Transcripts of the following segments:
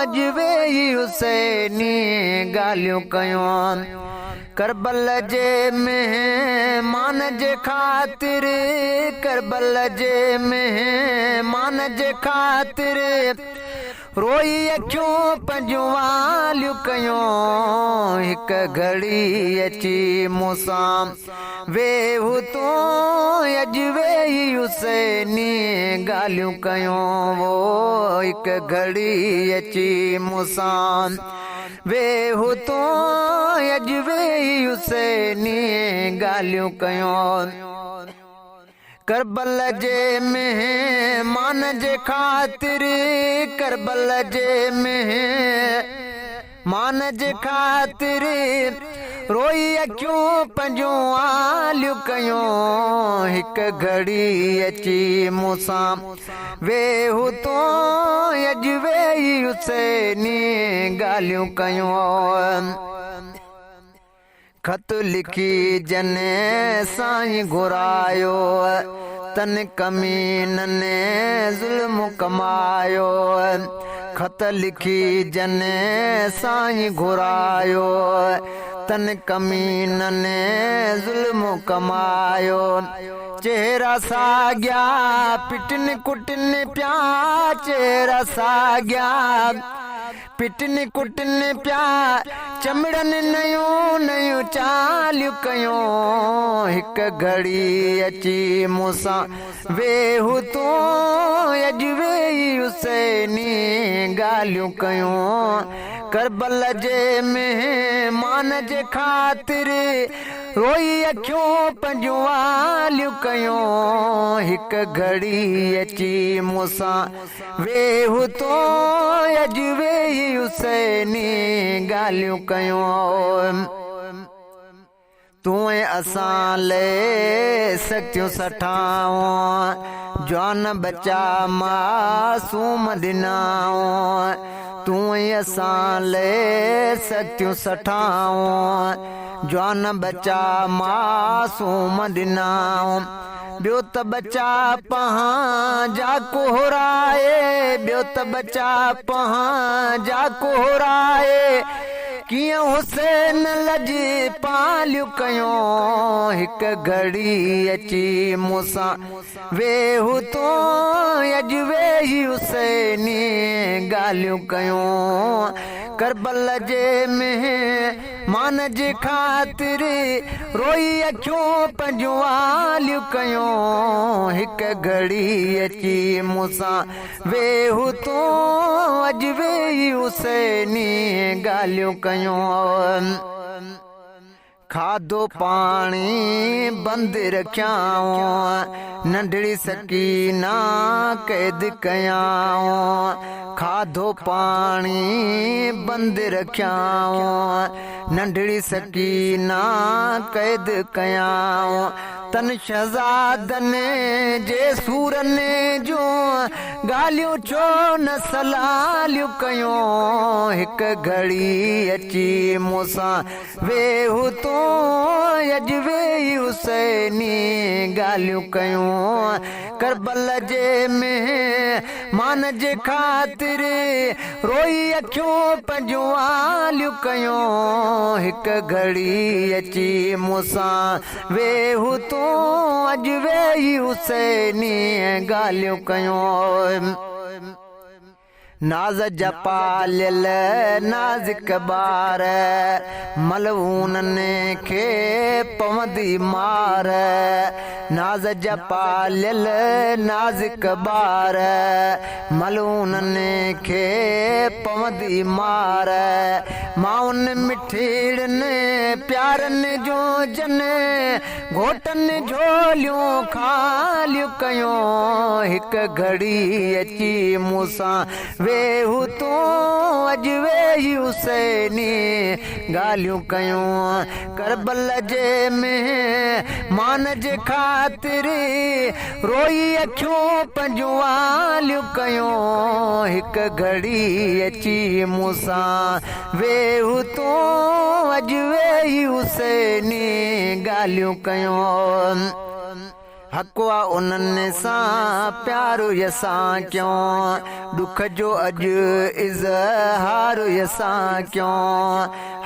अजवे हुसैनी ॻाल्हियूं कयूं करबल जे मेहमान जे ख़ातिर, करबल जे मेहमान जे ख़ातिर रोई अखियूं पंहिंजूं वालियूं कयूं। हिक घड़ी अची मूंसां वेहु तूं अजवे हुसैनी ॻाल्हियूं कयूं। वो हिक घड़ी अची मूंसां वेहु तूं अजवे हुसैनी ॻाल्हियूं कयूं। करबल जे मेहमान जे ख़ातिर, करबल जे मेहमान जे ख़ातिर रोई अखियूं पंहिंजूं आलियूं कयूं। हिक घड़ी अची मूंसां वेहु तूं अजवे हुसैनी ॻाल्हियूं कयूं। खत लिखी जने साईं घुरायो, तन कमीनन ने ज़ुल्म कमायो। खत लिखी जने साईं घुरायो, तन कमीनन ने ज़ुल्म कमायो। चेहरा साॻिया पिटन कुटन पिया, चेहरा साॻिया पिटन कुटन पिया, चमड़न नयूं नयूं चालियूं कयूं। हिक घड़ी अची मूंसां वेहु तूं अजवे हुसैनी ॻाल्हियूं कयूं। करबल जे मेहमान जे ख़ातिर रोई अखियूं पंहिंजूं वालियूं कयूं। हिक घड़ी अची मूंसां वेहु तूं अजवे हुसैनी ॻाल्हियूं कयूं। तूं असां ले सख्तियूं सठाऊं, जवान बच्चा मासूम ॾिनाऊं। तूं असां ले सख्तियूं सठाऊं, जवान बच्चा मासूम ॾिनाऊं। ॿियो त बच्चा पंहिंजा कोहराए, ॿियो त बच्चा पंहिंजा कोहराए, कीअं हुसैन लजी पालियूं कयूं। हिक घड़ी अची मूंसां वेहु तूं अजवे हुसैनी ॻाल्हियूं कयूं। करबल जे मेहमान जे ख़ातिर रोई अखियूं पंहिंजूं वालियूं कयूं। हिक घड़ी अची मूंसां वेहु तूं अजवे हुसैनी ॻाल्हियूं कयूं। खाधो पाणी बंदि रखियाऊं, नंढड़ी सकीना क़ैद कयाऊं। खाधो पाणी बंदि रखियाऊं, नंढड़ी सकीना क़ैद कयाऊं। तन शहज़ादनि जे सूरनि जूं ॻाल्हियूं छो न सलालियूं कयूं। हिक घड़ी अची मूंसां वेहु तूं अजवे हुसैनी ॻाल्हियूं कयूं। करबल जे मेहमान जे ख़ातिर रोई अखियूं पंहिंजूं वालियूं कयूं। हिक घड़ी अची मूंसां वेहु तूं अजवे हुसैनी ॻाल्हियूं कयूं। नाज़ जा पालियल नाज़िक ॿार, मलऊननि खे पवंदी मार। नाज़ जा पालियल नाज़िक ॿार, मलऊननि खे पवंदी मार। माउनि मिठिड़नि प्यारनि जो जन, घोटनि झोलियूं खालियूं कयूं। हिक घड़ी अची मूंसां वेहु तूं अजवे हुसैनी ॻाल्हियूं कयूं। करबल जे मेहमान जे ख़ातिर रोई अखियूं पंहिंजूं वालियूं कयूं। हिक घड़ी अची मूंसां वेहु तूं अजवे हुसैनी ॻाल्हियूं कयूं। हक़वा उन्हनि सां प्यारो यसां क्यों दुख जो अॼु इज़हार यसां क्यों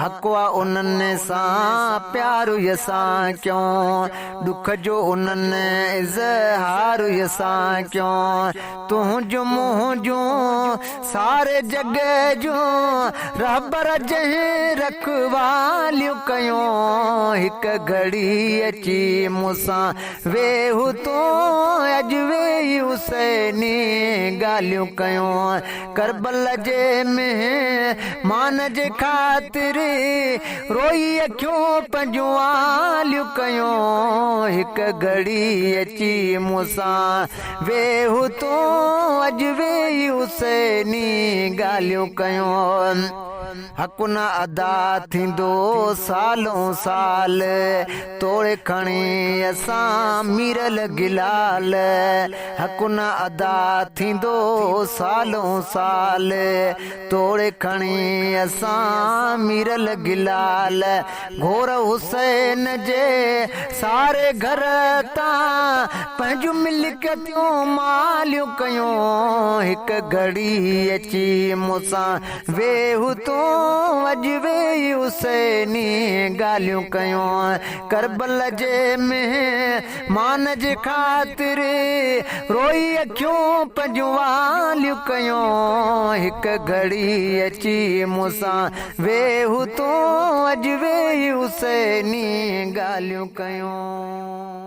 हक़वा उन्हनि सां प्यारो यसां क्यों दुख जो उन्हनि इज़हार यसां क्यों तुंहिंजो मुंहिंजो सारे जग जो रहबर जंहिं रखवालियूं कयूं हिकु घड़ी अची मूंसां वेहू तूं अॼु वेही हुसैनी ॻाल्हियूं कयूं करबल जे महिमान जे ख़ातिर रोई अखियूं पंहिंजूं आलियूं कयूं हिकु घड़ी अची मूंसां वेहू तूं अॼु वेही हुसैनी ॻाल्हियूं कयूं हक़ न अदा थींदो सालों साल तोड़े खणी असां मीरल गिलाल हक़ न अदा थींदो सालों साल तोड़े खणी असां मीरल गिलाल घोर हुसैन जे सारे घर तां पंहिंजूं मिल्कियतूं मालियूं कयूं हिकु घड़ी अची मूंसां वेहू तूं अॼु वेही हुसैनी ॻाल्हियूं कयूं करबल जे महिमान जे ख़ातिर रोई अखियूं पंहिंजूं वालियूं कयूं हिकु घड़ी अची मूंसां वेहू तूं अॼु वेही हुसैनी ॻाल्हियूं कयूं।